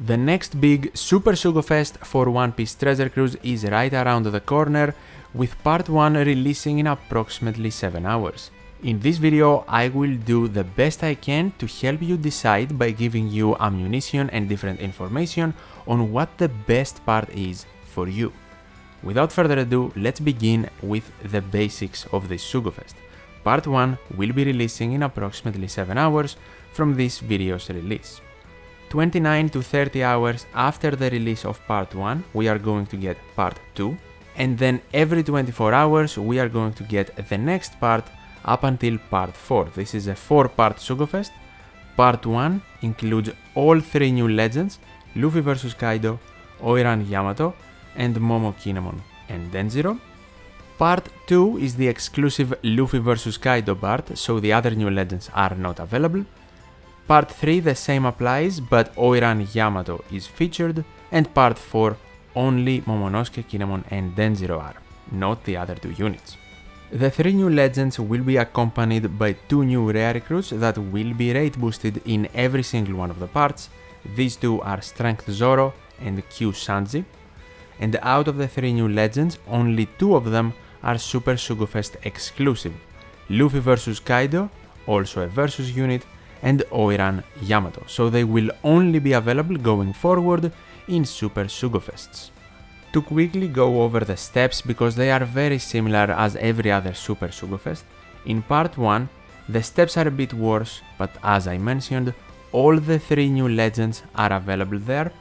The next big Super Sugo Fest for One Piece Treasure Cruise is right around the corner, with part 1 releasing in approximately 7 hours. In this video, I will do the best I can to help you decide by giving you ammunition and different information on what the best part is for you. Without further ado, let's begin with the basics of this Sugo Fest. Part 1 will be releasing in approximately 7 hours from this video's release. 29 to 30 hours after the release of part 1, we are going to get part 2, and then every 24 hours we are going to get the next part up until part 4. This is a 4-part Sugo Fest. Part 1 includes all 3 new legends, Luffy vs Kaido, Oiran Yamato, and Momo Kinemon and Denjiro. Part 2 is the exclusive Luffy vs Kaido part, so the other new legends are not available. Part 3 the same applies, but Oiran Yamato is featured, and Part 4 only Momonosuke, Kinemon and Denjiro are, not the other 2 units. The 3 new legends will be accompanied by 2 new rare recruits that will be rate boosted in every single one of the parts. These 2 are Strength Zoro and Q Sanji, and out of the 3 new legends, only 2 of them are Super Sugo Fest exclusive, Luffy vs Kaido, also a versus unit, and Oiran Yamato, so they will only be available going forward in Super Sugo Fests. To quickly go over the steps, because they are very similar as every other Super Sugo Fest, in part 1 the steps are a bit worse, but as I mentioned, all the 3 new legends are available there,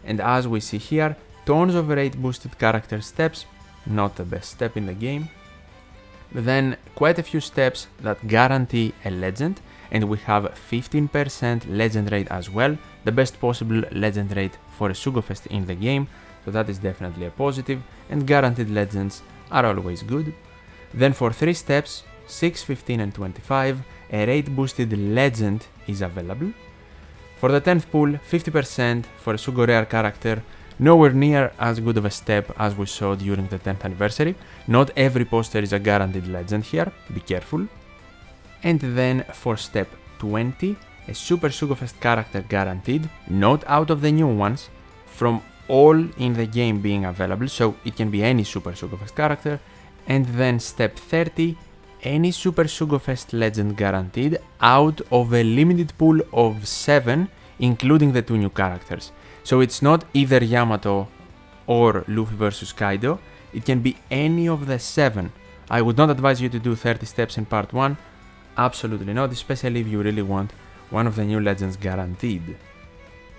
and as we see here, tons of rate boosted character steps, not the best step in the game. Then quite a few steps that guarantee a legend, and we have 15% legend rate as well, the best possible legend rate for a Sugo Fest in the game, so that is definitely a positive, and guaranteed legends are always good. Then for 3 steps, 6, 15 and 25, a rate boosted legend is available. For the 10th pool, 50% for a Sugo rare character, nowhere near as good of a step as we saw during the 10th anniversary. Not every poster is a guaranteed legend here, be careful. And then for step 20, a Super Sugo Fest character guaranteed, not out of the new ones, from all in the game being available, so it can be any Super Sugo Fest character. And then step 30, any Super Sugo Fest legend guaranteed out of a limited pool of 7, including the 2 new characters. So it's not either Yamato or Luffy vs Kaido, it can be any of the 7. I would not advise you to do 30 steps in part 1, absolutely not, especially if you really want one of the new legends guaranteed.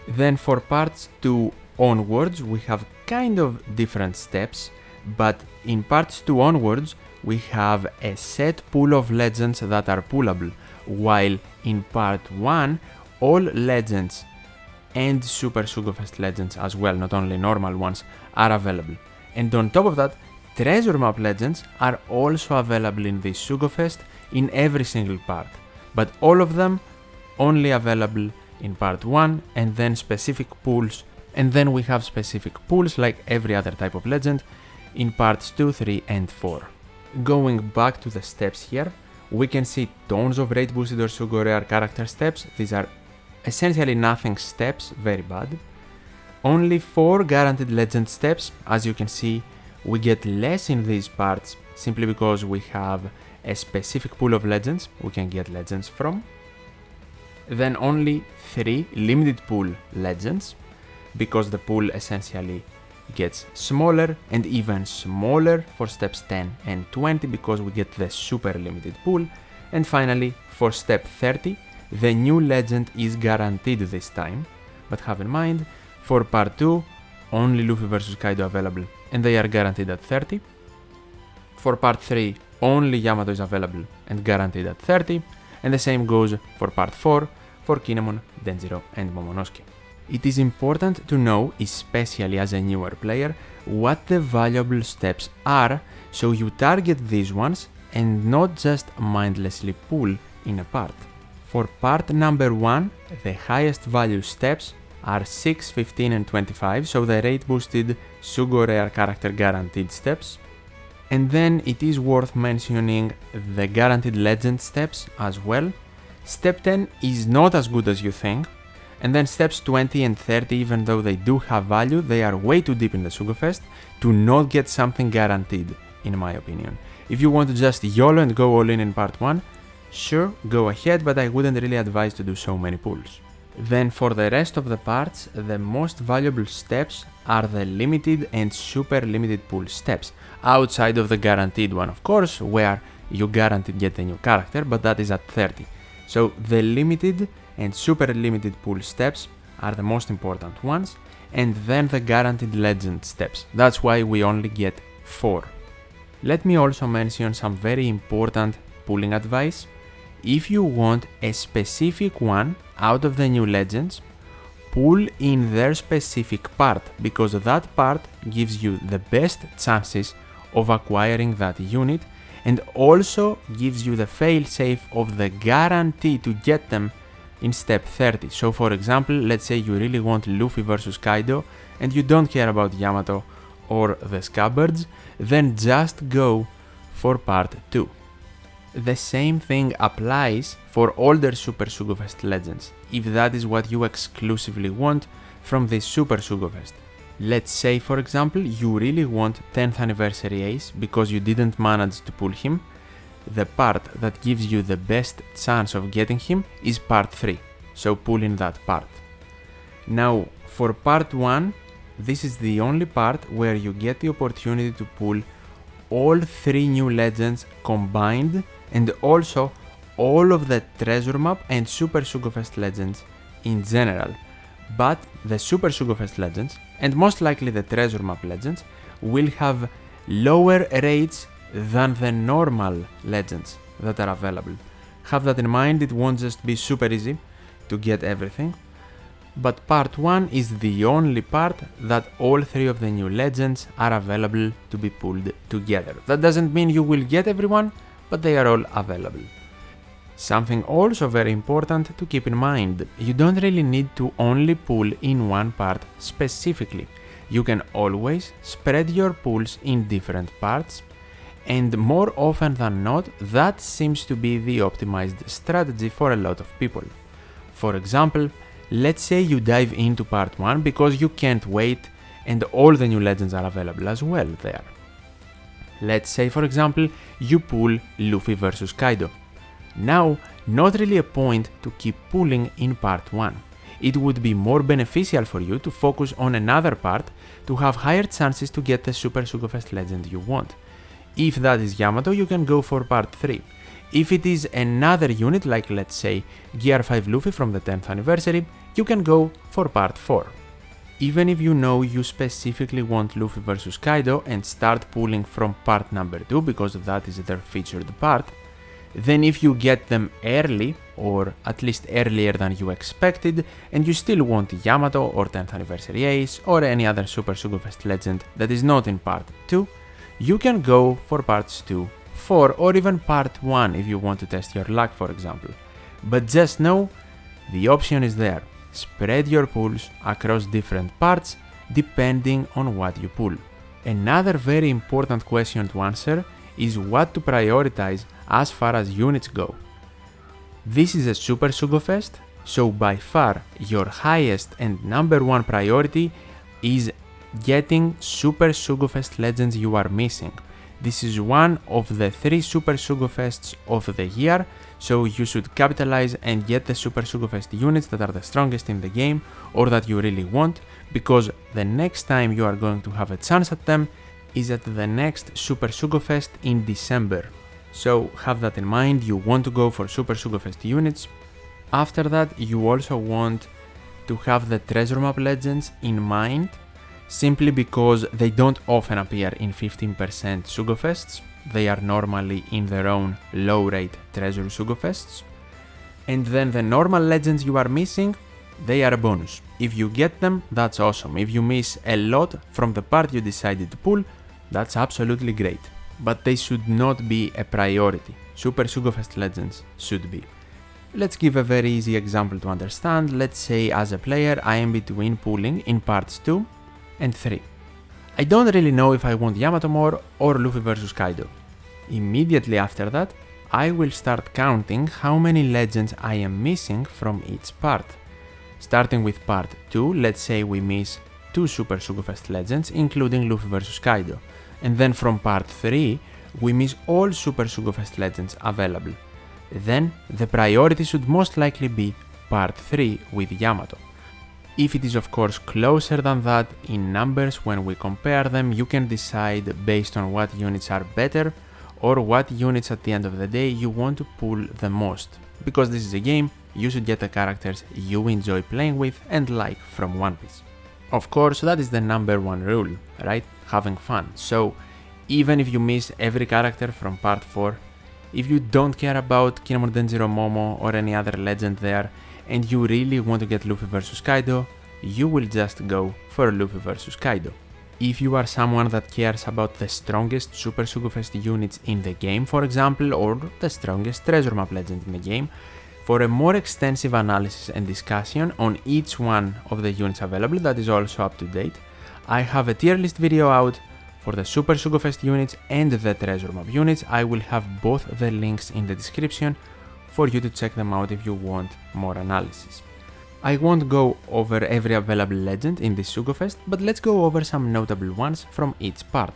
Then for parts 2 onwards, we have kind of different steps, but in parts 2 onwards, we have a set pool of legends that are pullable, while in part 1, all legends and Super Sugo Fest legends as well, not only normal ones, are available. And on top of that, treasure map legends are also available in this Sugo Fest in every single part, but all of them only available in part 1, and then specific pools, and then we have specific pools like every other type of legend in parts 2, 3 and 4. Going back to the steps here, we can see tons of rate boosted or Sugo rare character steps. These are essentially nothing steps, very bad. Only 4 guaranteed legend steps. As you can see, we get less in these parts simply because we have a specific pool of legends we can get legends from. Then only 3 limited pool legends, because the pool essentially gets smaller, and even smaller for steps 10 and 20 because we get the super limited pool. And finally, for step 30, the new legend is guaranteed this time, but have in mind, for part 2, only Luffy vs Kaido available, and they are guaranteed at 30. For part 3, only Yamato is available and guaranteed at 30, and the same goes for part 4, for Kinemon, Denjiro and Momonosuke. It is important to know, especially as a newer player, what the valuable steps are, so you target these ones and not just mindlessly pull in a part. For part number 1, the highest value steps are 6, 15 and 25, so the rate boosted Sugo rare character guaranteed steps. And then it is worth mentioning the guaranteed legend steps as well. Step 10 is not as good as you think. And then steps 20 and 30, even though they do have value, they are way too deep in the Sugofest to not get something guaranteed, in my opinion. If you want to just YOLO and go all in part 1, sure, go ahead, but I wouldn't really advise to do so many pulls. Then for the rest of the parts, the most valuable steps are the limited and super limited pull steps, outside of the guaranteed one, of course, where you guaranteed get a new character, but that is at 30. So the limited and super limited pull steps are the most important ones, and then the guaranteed legend steps. That's why we only get 4. Let me also mention some very important pulling advice. If you want a specific one out of the new legends, pull in their specific part, because that part gives you the best chances of acquiring that unit and also gives you the failsafe of the guarantee to get them in step 30. So for example, let's say you really want Luffy versus Kaido and you don't care about Yamato or the Scabbards, then just go for part 2. The same thing applies for older Super Sugofest legends, if that is what you exclusively want from this Super Sugofest. Let's say, for example, you really want 10th anniversary Ace because you didn't manage to pull him. The part that gives you the best chance of getting him is part 3, so pull in that part. Now, for part 1, this is the only part where you get the opportunity to pull all 3 new legends combined, and also all of the treasure map and Super Sugofest legends in general. But the Super Sugofest legends, and most likely the treasure map legends, will have lower rates than the normal legends that are available. Have that in mind, it won't just be super easy to get everything. But part 1 is the only part that all 3 of the new legends are available to be pulled together. That doesn't mean you will get everyone, but they are all available. Something also very important to keep in mind, you don't really need to only pull in one part specifically. You can always spread your pulls in different parts, and more often than not, that seems to be the optimized strategy for a lot of people. For example, let's say you dive into part 1 because you can't wait and all the new legends are available as well there. Let's say, for example, you pull Luffy vs Kaido. Now, not really a point to keep pulling in part 1. It would be more beneficial for you to focus on another part to have higher chances to get the Super Sugofest legend you want. If that is Yamato, you can go for part 3. If it is another unit, like let's say Gear 5 Luffy from the 10th anniversary, you can go for part 4. Even if you know you specifically want Luffy vs Kaido and start pulling from part number 2 because that is their featured part, then if you get them early, or at least earlier than you expected, and you still want Yamato or 10th anniversary Ace or any other Super Sugofest legend that is not in part 2, you can go for parts 2, 4 or even part 1 if you want to test your luck, for example. But just know, the option is there. Spread your pulls across different parts depending on what you pull. Another very important question to answer is what to prioritize as far as units go. This is a Super Sugofest, so by far your highest and number 1 priority is getting Super Sugofest legends you are missing. This is one of the 3 Super Sugofests of the year, so you should capitalize and get the Super Sugofest units that are the strongest in the game or that you really want, because the next time you are going to have a chance at them is at the next Super Sugofest in December. So have that in mind, you want to go for Super Sugofest units. After that, you also want to have the treasure map legends in mind, simply because they don't often appear in 15% Sugofests. They are normally in their own low rate treasure Sugofests. And then the normal legends you are missing, they are a bonus. If you get them, that's awesome. If you miss a lot from the part you decided to pull, that's absolutely great. But they should not be a priority. Super Sugofest legends should be. Let's give a very easy example to understand. Let's say as a player I am between pulling in parts 2 and 3. I don't really know if I want Yamato more or Luffy vs Kaido. Immediately after that, I will start counting how many legends I am missing from each part. Starting with part 2, let's say we miss 2 Super Sugo Fest legends, including Luffy vs Kaido, and then from part 3, we miss all Super Sugo Fest legends available. Then the priority should most likely be part 3 with Yamato. If it is of course closer than that in numbers when we compare them, you can decide based on what units are better or what units at the end of the day you want to pull the most. Because this is a game, you should get the characters you enjoy playing with and like from One Piece. Of course, that is the number one rule, right? Having fun. So even if you miss every character from part 4, if you don't care about Kinemon Denjiro Momo or any other legend there, and you really want to get Luffy vs Kaido, you will just go for Luffy vs Kaido. If you are someone that cares about the strongest Super Sugo Fest units in the game, for example, or the strongest treasure map legend in the game, for a more extensive analysis and discussion on each one of the units available that is also up to date, I have a tier list video out for the Super Sugo Fest units and the treasure map units. I will have both the links in the description for you to check them out if you want more analysis. I won't go over every available legend in this Sugo Fest, but let's go over some notable ones from each part.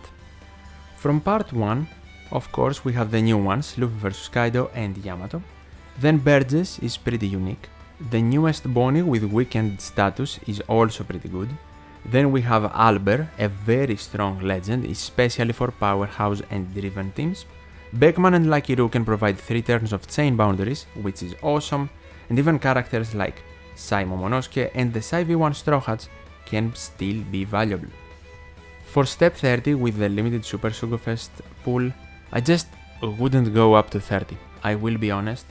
From part 1, of course, we have the new ones, Luffy vs Kaido and Yamato. Then Burgess is pretty unique. The newest Bonnie with weekend status is also pretty good. Then we have Albert, a very strong legend, especially for powerhouse and driven teams. Beckman and Lucky Roo can provide 3 turns of chain boundaries, which is awesome, and even characters like Sai Momonosuke and the Sai V1 Straw Hats can still be valuable. For step 30 with the limited Super Sugo Fest pool, I just wouldn't go up to 30, I will be honest,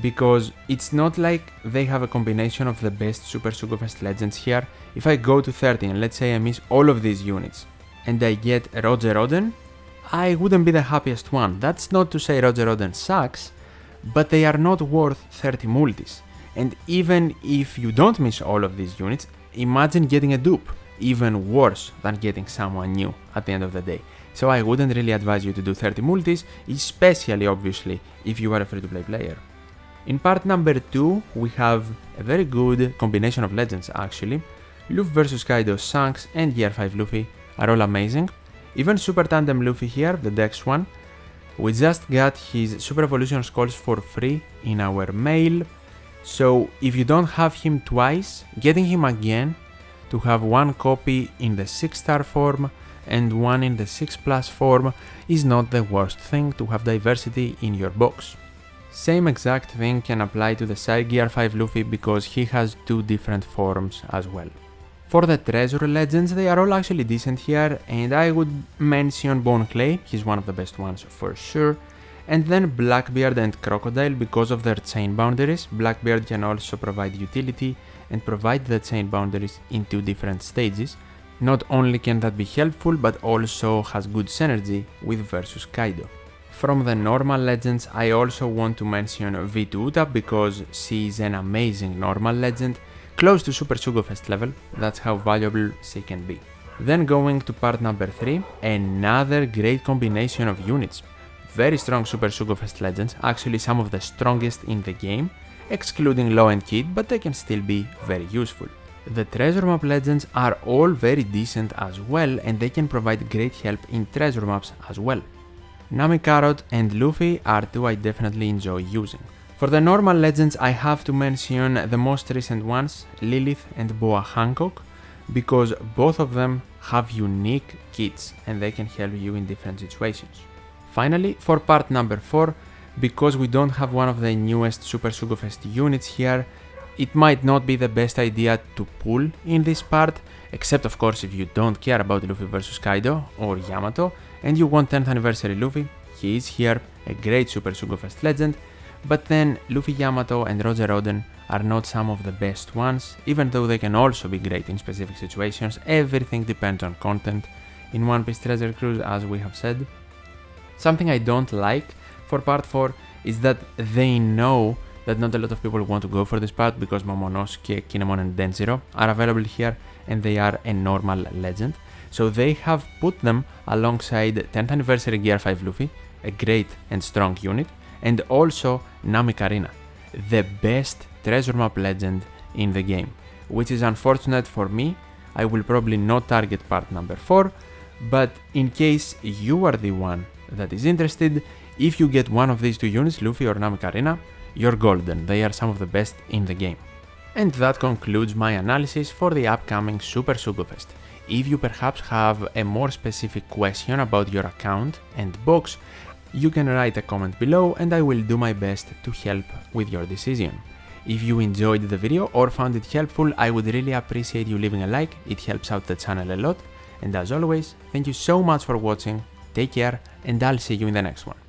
because it's not like they have a combination of the best Super Sugo Fest legends here. If I go to 30 and let's say I miss all of these units and I get Roger Oden, I wouldn't be the happiest one. That's not to say Roger Oden sucks, but they are not worth 30 multis. And even if you don't miss all of these units, imagine getting a dupe, even worse than getting someone new at the end of the day. So I wouldn't really advise you to do 30 multis, especially obviously if you are a free-to-play player. In part number 2, we have a very good combination of legends actually. Luffy vs Kaido, Shanks and Year 5 Luffy are all amazing. Even Super Tandem Luffy here, the Dex one. We just got his Super Evolution Skulls for free in our mail. So if you don't have him twice, getting him again to have one copy in the 6-star form and one in the 6+ form is not the worst thing to have diversity in your box. Same exact thing can apply to the Sai Gear 5 Luffy because he has 2 different forms as well. For the treasure legends, they are all actually decent here, and I would mention Bone Clay, he's one of the best ones for sure, and then Blackbeard and Crocodile because of their chain boundaries. Blackbeard can also provide utility and provide the chain boundaries in 2 different stages. Not only can that be helpful, but also has good synergy with vs Kaido. From the normal legends, I also want to mention V2 Uta because she is an amazing normal legend, close to Super Sugo Fest level, that's how valuable she can be. Then going to part number 3, another great combination of units. Very strong Super Sugo Fest legends, actually some of the strongest in the game, excluding Law and Kid, but they can still be very useful. The treasure map legends are all very decent as well, and they can provide great help in treasure maps as well. Nami Carrot and Luffy are 2 I definitely enjoy using. For the normal legends, I have to mention the most recent ones, Lilith and Boa Hancock, because both of them have unique kits and they can help you in different situations. Finally, for part number 4, because we don't have one of the newest Super Sugo Fest units here, it might not be the best idea to pull in this part, except of course if you don't care about Luffy vs Kaido or Yamato and you want 10th anniversary Luffy, he is here, a great Super Sugo Fest legend, but then Luffy, Yamato and Roger Oden are not some of the best ones, even though they can also be great in specific situations. Everything depends on content in One Piece Treasure Cruise, as we have said. Something I don't like for part 4 is that they know that not a lot of people want to go for this part because Momonosuke, Kinemon and Denjiro are available here and they are a normal legend. So they have put them alongside 10th anniversary Gear 5 Luffy, a great and strong unit, and also Nami Karina, the best treasure map legend in the game. which is unfortunate for me. I will probably not target part number 4, but in case you are the one that is interested, if you get one of these 2 units, Luffy or Namikarina, you're golden. They are some of the best in the game. And that concludes my analysis for the upcoming Super Sugo Fest. If you perhaps have a more specific question about your account and box, you can write a comment below and I will do my best to help with your decision. If you enjoyed the video or found it helpful, I would really appreciate you leaving a like, it helps out the channel a lot. And as always, thank you so much for watching, take care, and I'll see you in the next one.